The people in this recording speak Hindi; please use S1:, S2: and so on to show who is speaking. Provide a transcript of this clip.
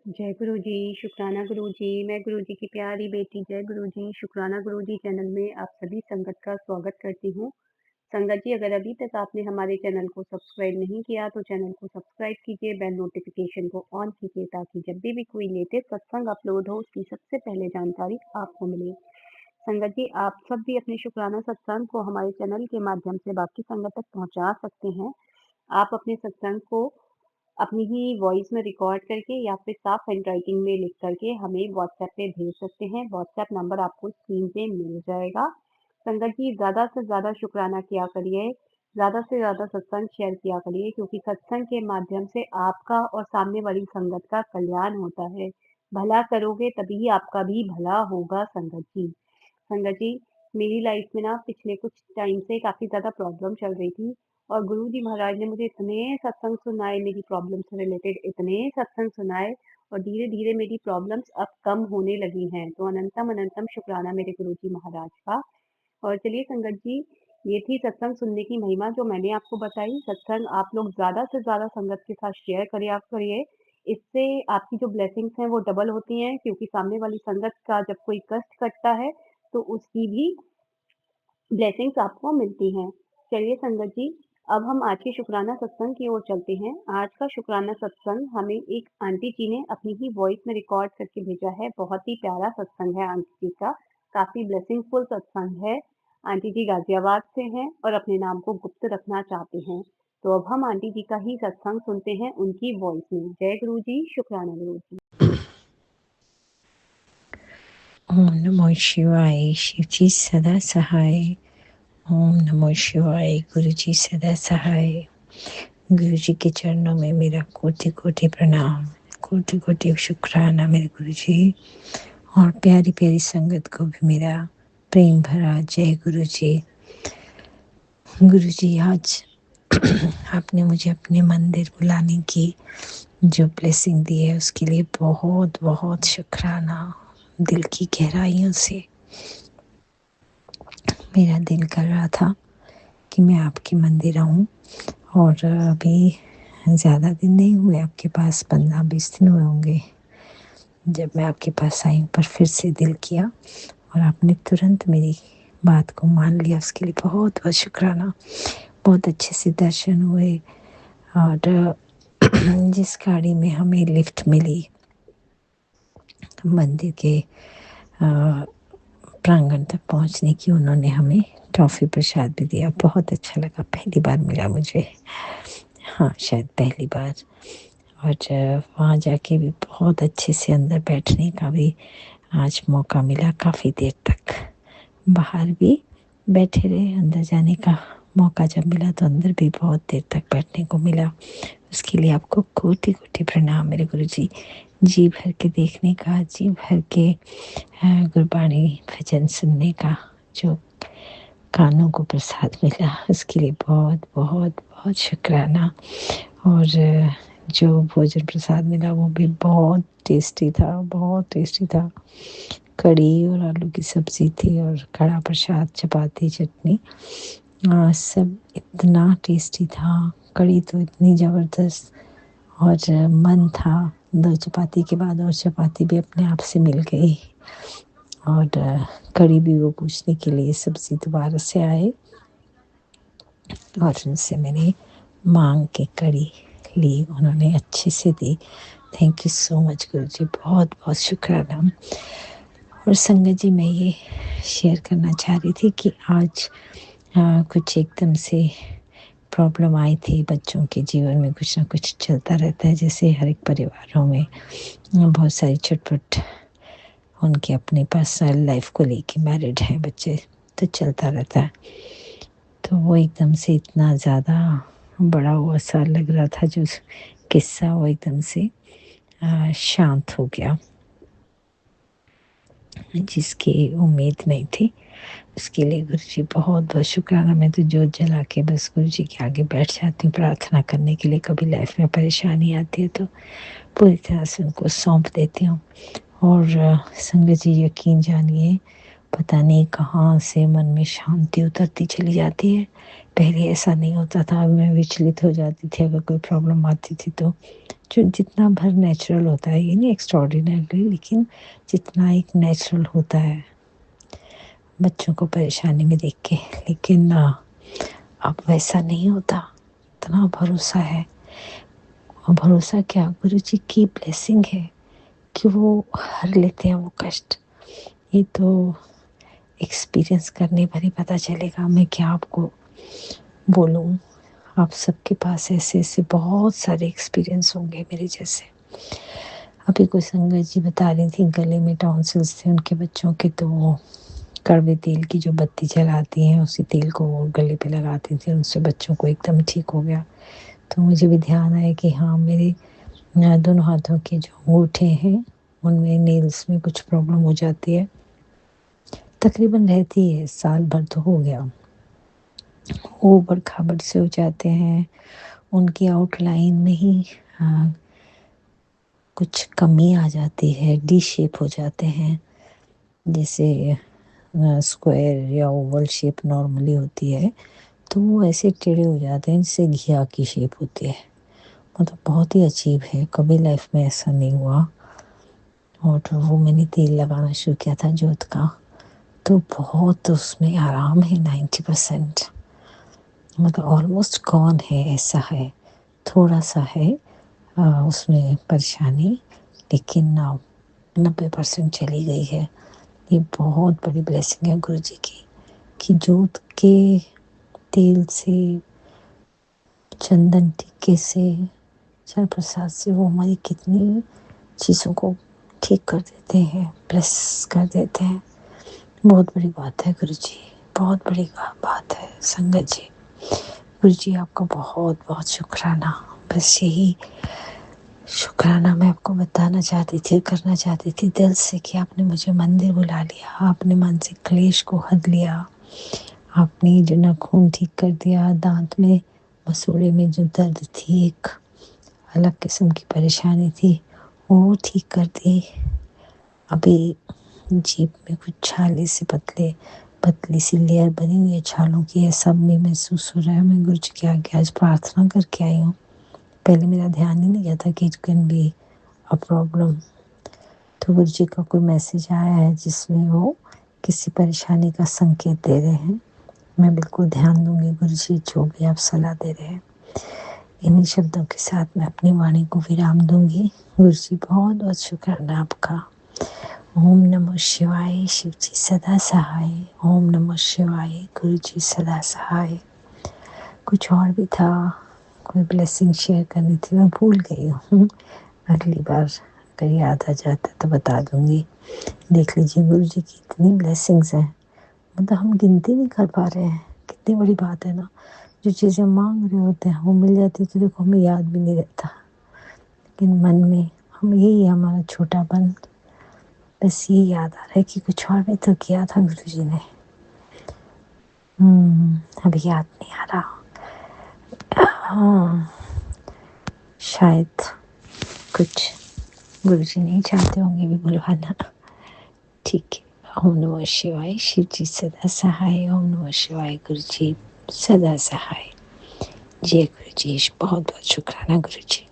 S1: जय गुरु जी, शुकराना गुरु जी। मैं गुरु जी की प्यारी बेटी जय गुरु जी, शुकराना गुरु जी चैनल में आप सभी संगत का स्वागत करती हूँ। संगत जी, अगर अभी तक आपने हमारे चैनल को सब्सक्राइब नहीं किया तो चैनल को सब्सक्राइब कीजिए, बेल नोटिफिकेशन को ऑन कीजिए ताकि जब भी कोई लेटेस्ट सत्संग अपलोड हो उसकी सबसे पहले जानकारी आपको मिले। संगत जी, आप सब भी अपने शुकराना सत्संग को हमारे चैनल के माध्यम से बाकी संगत तक पहुँचा सकते हैं। आप अपने सत्संग को अपनी ही वॉइस में रिकॉर्ड करके या फिर साफ हैंडराइटिंग में लिख करके हमें व्हाट्सएप पे भेज सकते हैं। व्हाट्सएप नंबर आपको स्क्रीन पे मिल जाएगा। संगत जी, ज़्यादा से ज़्यादा शुक्राना किया करिए, ज़्यादा से ज़्यादा सत्संग शेयर किया करिए क्योंकि सत्संग के माध्यम से आपका और सामने वाली संगत का कल्याण होता है। भला करोगे तभी आपका भी भला होगा संगत जी। संगत जी, मेरी लाइफ में ना पिछले कुछ टाइम से काफ़ी ज़्यादा प्रॉब्लम चल रही थी और गुरुजी महाराज ने मुझे इतने सत्संग सुनाए मेरी प्रॉब्लम से रिलेटेड, इतने सत्संग सुनाए और धीरे-धीरे मेरी प्रॉब्लम्स अब कम होने लगी हैं। तो अनंतम अनंतम शुक्राना मेरे गुरुजी महाराज का। और चलिए संगत जी, ये थी सत्संग सुनने की महिमा जो मैंने आपको बताई। सत्संग आप लोग ज़्यादा से ज़्यादा संगत के साथ शेयर करिया करिए। इससे आपकी जो ब्लेसिंग्स हैं वो डबल होती हैं क्योंकि सामने वाली संगत का जब कोई कष्ट कटता है तो उसकी भी ब्लेसिंग्स आपको मिलती हैं। चलिए संगत जी, अब हम आज के शुक्राना सत्संग की ओर चलते हैं। आज का शुक्राना सत्संग हमें एक आंटी जी ने अपनी ही वॉइस में रिकॉर्ड करके भेजा है। बहुत ही प्यारा सत्संग है आंटी जी का, काफ़ी ब्लेसिंगफुल सत्संग है। आंटी जी गाज़ियाबाद से हैं और अपने नाम को गुप्त रखना चाहते हैं। तो अब हम आंटी जी का ही सत्संग सुनते हैं उनकी वॉइस में। जय गुरु जी, शुक्राना गुरु जी।
S2: ओम नमो शिवाय। शिव जी सदा सहाय। ओम नमो शिवाय। गुरु जी सदा सहाय। गुरु जी के चरणों में मेरा कोटि कोटि प्रणाम, कोटि कोटि शुक्राना मेरे गुरु जी। और प्यारी प्यारी संगत को भी मेरा प्रेम भरा जय गुरु जी। गुरु जी, आज आपने मुझे अपने मंदिर बुलाने की जो ब्लेसिंग दी है उसके लिए बहुत बहुत शुक्राना। दिल की गहराइयों से मेरा दिल कर रहा था कि मैं आपके मंदिर आऊँ, और अभी ज़्यादा दिन नहीं हुए आपके पास, 15-20 दिन हुए होंगे जब मैं आपके पास आई हूँ। पर फिर से दिल किया और आपने तुरंत मेरी बात को मान लिया, उसके लिए बहुत बहुत शुक्राना। बहुत अच्छे से दर्शन हुए और जिस गाड़ी में हमें लिफ्ट मिली मंदिर के प्रांगण तक पहुंचने की, उन्होंने हमें टॉफ़ी प्रसाद भी दिया। बहुत अच्छा लगा, पहली बार मिला मुझे, हाँ शायद पहली बार। और वहाँ जाके भी बहुत अच्छे से अंदर बैठने का भी आज मौका मिला। काफ़ी देर तक बाहर भी बैठे रहे, अंदर जाने का मौका जब मिला तो अंदर भी बहुत देर तक बैठने को मिला। उसके लिए आपको कोटि कोटि प्रणाम मेरे गुरु जी। जी भर के देखने का, जी भर के गुरबाणी भजन सुनने का जो कानों को प्रसाद मिला, उसके लिए बहुत बहुत बहुत शुक्राना। और जो भोजन प्रसाद मिला वो भी बहुत टेस्टी था, बहुत टेस्टी था। कढ़ी और आलू की सब्ज़ी थी और कड़ा प्रसाद, चपाती, चटनी, सब इतना टेस्टी था। कढ़ी तो इतनी ज़बरदस्त, और मन था 2 चपाती के बाद और चपाती भी अपने आप से मिल गई। और कढ़ी भी वो पूछने के लिए सब्ज़ी दोबारा से आए और उनसे मैंने मांग के कढ़ी ली, उन्होंने अच्छे से दी। थैंक यू सो मच गुरु जी, बहुत बहुत शुक्राना। और संगत जी, मैं ये शेयर करना चाह रही थी कि आज कुछ एकदम से प्रॉब्लम आई थी। बच्चों के जीवन में कुछ ना कुछ चलता रहता है, जैसे हर एक परिवारों में बहुत सारी छटपट, उनके अपनी पर्सनल लाइफ को लेके, मैरिड हैं बच्चे, तो चलता रहता है। तो वो एकदम से इतना ज़्यादा बड़ा हुआ सा लग रहा था जो किस्सा, वो एकदम से शांत हो गया, जिसकी उम्मीद नहीं थी। उसके लिए गुरु जी बहुत बहुत शुक्राना। मैं तो जोत जला के बस गुरु जी के आगे बैठ जाती हूँ प्रार्थना करने के लिए। कभी लाइफ में परेशानी आती है तो पूरी तरह से उनको सौंप देती हूँ। और संगत जी, यकीन जानिए, पता नहीं कहाँ से मन में शांति उतरती चली जाती है। पहले ऐसा नहीं होता था, अब मैं विचलित हो जाती थी अगर कोई प्रॉब्लम आती थी तो जो जितना भर नेचुरल होता है, ये नहीं एक्स्ट्राऑर्डिनरी, लेकिन जितना एक नेचुरल होता है बच्चों को परेशानी में देख के। लेकिन अब वैसा नहीं होता, इतना भरोसा है। और भरोसा क्या, गुरु जी की ब्लेसिंग है कि वो हर लेते हैं वो कष्ट। ये तो एक्सपीरियंस करने पर ही पता चलेगा। मैं क्या आपको बोलूँ, आप सबके पास ऐसे ऐसे बहुत सारे एक्सपीरियंस होंगे मेरे जैसे। अभी कोई संगत जी बता रही थी गले में टॉन्सिल्स थे उनके बच्चों के, तो वो कड़वे तेल की जो बत्ती जलाती हैं उसी तेल को वो गले पे लगाती थी, उनसे बच्चों को एकदम ठीक हो गया। तो मुझे भी ध्यान आया कि हाँ, मेरे दोनों हाथों के जो अंगूठे हैं उनमें नेल्स में कुछ प्रॉब्लम हो जाती है, तकरीबन रहती है, साल भर तो हो गया। वो ऊबड़ खाबड़ से हो जाते हैं, उनकी आउटलाइन में ही कुछ कमी आ जाती है, डी शेप हो जाते हैं, जैसे स्क्वायर या ओवल शेप नॉर्मली होती है, तो वो ऐसे टेढ़े हो जाते हैं जिससे घिया की शेप होती है। मतलब बहुत ही अजीब है, कभी लाइफ में ऐसा नहीं हुआ। और वो मैंने तेल लगाना शुरू किया था जोत का, तो बहुत उसमें आराम है, 90%, मतलब ऑलमोस्ट गॉन है, ऐसा है। थोड़ा सा है उसमें परेशानी, लेकिन 90% चली गई है। ये बहुत बड़ी ब्लेसिंग है गुरु जी की, कि जोत के तेल से, चंदन टीके से, चल प्रसाद से वो हमारी कितनी चीज़ों को ठीक कर देते हैं, ब्लेस कर देते हैं। बहुत बड़ी बात है गुरु जी, बहुत बड़ी बात है संगत जी। गुरु जी आपका बहुत बहुत शुक्राना। बस यही शुक्राना मैं आपको बताना चाहती थी, करना चाहती थी दिल से, कि आपने मुझे मंदिर बुला लिया, आपने मानसिक क्लेश को हद लिया, आपने जो नाखून ठीक कर दिया, दांत में मसूड़े में जो दर्द थी, एक अलग किस्म की परेशानी थी, वो ठीक कर दी। अभी जीभ में कुछ छाले से पतली सी लेयर बनी हुई है छालों की, है सब में महसूस हो रहा है। मैं गुरु जी के आगे आज प्रार्थना करके आई हूँ। पहले मेरा ध्यान ही नहीं गया था कि it can be a problem. तो गुरु जी का कोई मैसेज आया है जिसमें वो किसी परेशानी का संकेत दे रहे हैं। मैं बिल्कुल ध्यान दूंगी गुरु जी, जो भी आप सलाह दे रहे हैं। इन्हीं शब्दों के साथ मैं अपनी वाणी को विराम दूंगी। गुरु जी बहुत बहुत शुक्राना आपका। ओम नमः शिवाय, शिव जी सदा सहाय। ओम नमः शिवाय, गुरु जी सदा सहाय। कुछ और भी था, कोई ब्लेसिंग शेयर करनी थी, मैं भूल गई हूँ। अगली बार अगर याद आ जाता तो बता दूंगी। देख लीजिए गुरु जी की इतनी ब्लेसिंग्स हैं, मतलब हम गिनती नहीं कर पा रहे हैं। कितनी बड़ी बात है ना, जो चीज़ें मांग रहे होते हैं वो मिल जाती, तो देखो हमें याद भी नहीं रहता, लेकिन मन में हम, यही हमारा छोटापन, बस ये याद आ रहा है कि कुछ और भी तो किया था गुरु जी ने। अभी याद नहीं आ रहा। हाँ, शायद कुछ गुरु जी नहीं चाहते होंगे भी बुलवाना। ठीक है। ओम नमः शिवाय, शिव जी सदा सहाय। ओम नमः शिवाय, गुरु जी सदा सहाय। जय गुरु जी, बहुत बहुत शुक्राना गुरु जी।